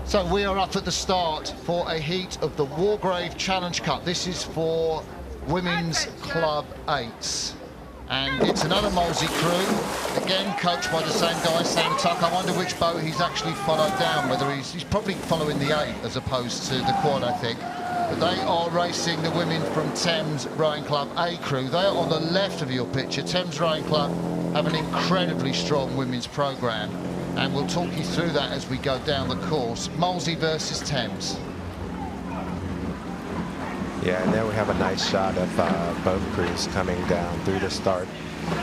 So we are up at the start for a heat of the Wargrave Challenge Cup. This is for Women's Club 8s. And it's another Molesey crew, again coached by the same guy, Sam Tuck. I wonder which boat he's actually followed down, whether he's probably following the 8 as opposed to the quad, I think. But they are racing the women from Thames Rowing Club A crew. They are on the left of your picture. Thames Rowing Club have an incredibly strong women's programme, and we'll talk you through that as we go down the course. Molesey versus Thames. Yeah, and there we have a nice shot of both crews coming down through the start.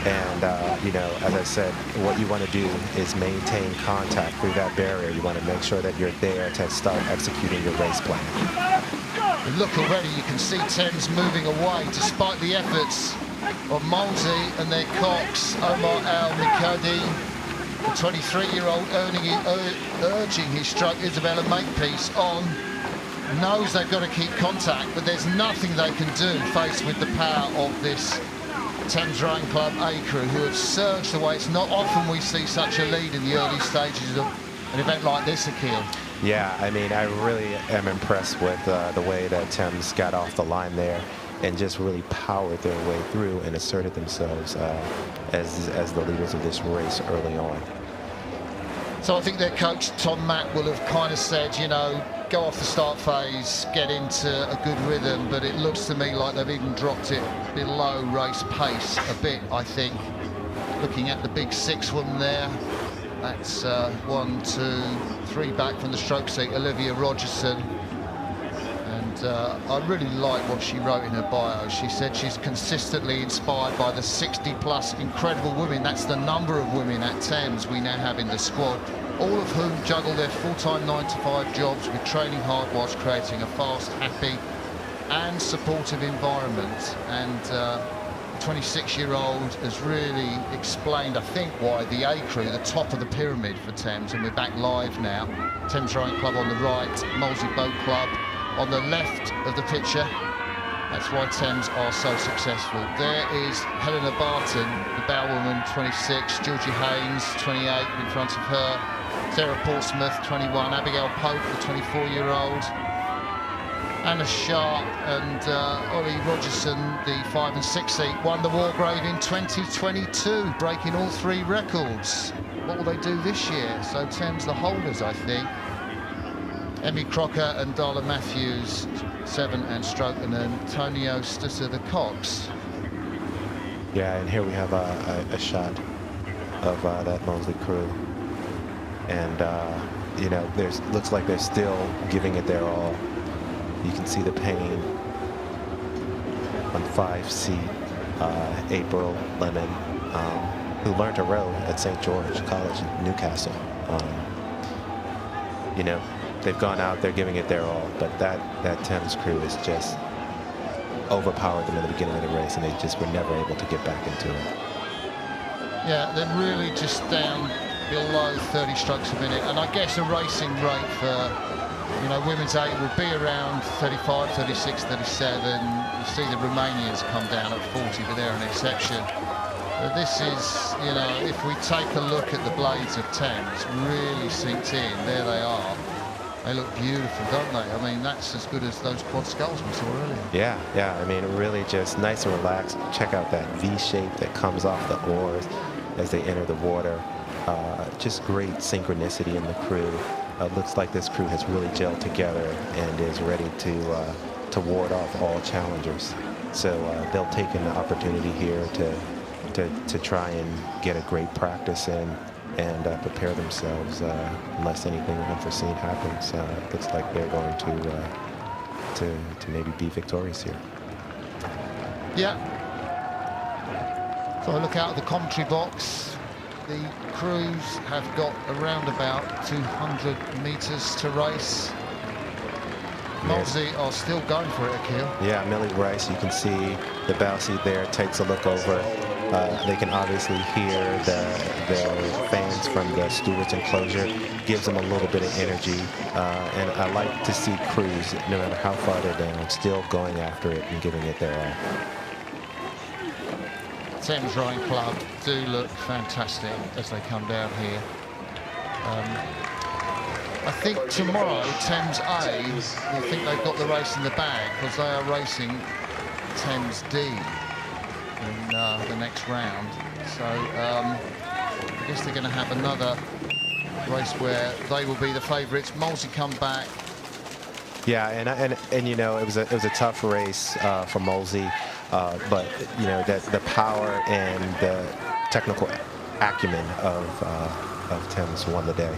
And, you know, as I said, what you want to do is maintain contact through that barrier. You want to make sure that you're there to start executing your race plan. Look already, you can see Thames moving away despite the efforts of Molesey and their cocks, Omar Al-Mikadi, the 23-year-old urging his stroke Isabella Makepeace on. Knows they've got to keep contact, but there's nothing they can do faced with the power of this Thames Rowing Club A crew, who have surged away. It's not often we see such a lead in the early stages of an event like this, Akil. Yeah, I mean, I really am impressed with the way that Thames got off the line there and just really powered their way through and asserted themselves as the leaders of this race early on. So I think their coach, Tom Mack, will have kind of said, you know, go off the start phase, get into a good rhythm, but it looks to me like they've even dropped it below race pace a bit, I think. Looking at the big 6 woman there, that's 1, 2, 3 back from the stroke seat, Olivia Rogerson. And I really like what she wrote in her bio. She said she's consistently inspired by the 60+ incredible women. That's the number of women at Thames we now have in the squad, all of whom juggle their full-time 9-to-5 jobs with training hard whilst creating a fast, happy and supportive environment. And the 26-year-old has really explained, I think, why the A crew, the top of the pyramid for Thames, and we're back live now. Thames Rowing Club on the right, Molesey Boat Club on the left of the picture. That's why Thames are so successful. There is Helena Barton, the bowwoman, 26, Georgie Haynes, 28, in front of her, Sarah Portsmouth, 21, Abigail Pope, the 24-year-old, Anna Sharp and Ollie Rogerson, the 5 and 6 seat, won the Wargrave in 2022, breaking all 3 records. What will they do this year? So Thames the holders, I think. Emmy Crocker and Darla Matthews, 7 and stroke, and Antonio Stusser, the cocks. Yeah, and here we have a shot of that Molesey crew. And, you know, looks like they're still giving it their all. You can see the pain on 5 seat, April Lemon, who learned to row at St. George College in Newcastle. You know, they've gone out, they're giving it their all, but that Thames crew has just overpowered them in the beginning of the race, and they just were never able to get back into it. Yeah, they're really just down below 30 strokes a minute, and I guess a racing rate for, you know, women's 8 will be around 35, 36, 37. You see the Romanians come down at 40, but they're an exception. But this is, you know, if we take a look at the blades of Thames, really sinks in. There they are. They look beautiful, don't they? I mean, that's as good as those quad sculls we saw earlier. Yeah, yeah. I mean, really just nice and relaxed. Check out that V shape that comes off the oars as they enter the water. Just great synchronicity in the crew. Looks like this crew has really gelled together and is ready to ward off all challengers. So they'll take an opportunity here to try and get a great practice in and prepare themselves unless anything unforeseen happens. Looks like they're going to maybe be victorious here. Yeah. So I look out of the commentary box. The crews have got around about 200 meters to race. Molesey are still going for it, Akil. Yeah, Millie Rice, you can see the bow seat there, takes a look over. They can obviously hear the fans from the stewards enclosure, gives them a little bit of energy. And I like to see crews, no matter how far they're down, still going after it and giving it their all. Thames Rowing Club do look fantastic as they come down here. I think tomorrow Thames A will think they've got the race in the bag, because they are racing Thames D in the next round. So I guess they're going to have another race where they will be the favourites. Molesey come back. Yeah, and you know, it was a tough race for Molesey, but you know that the power and the technical acumen of Thames won the day.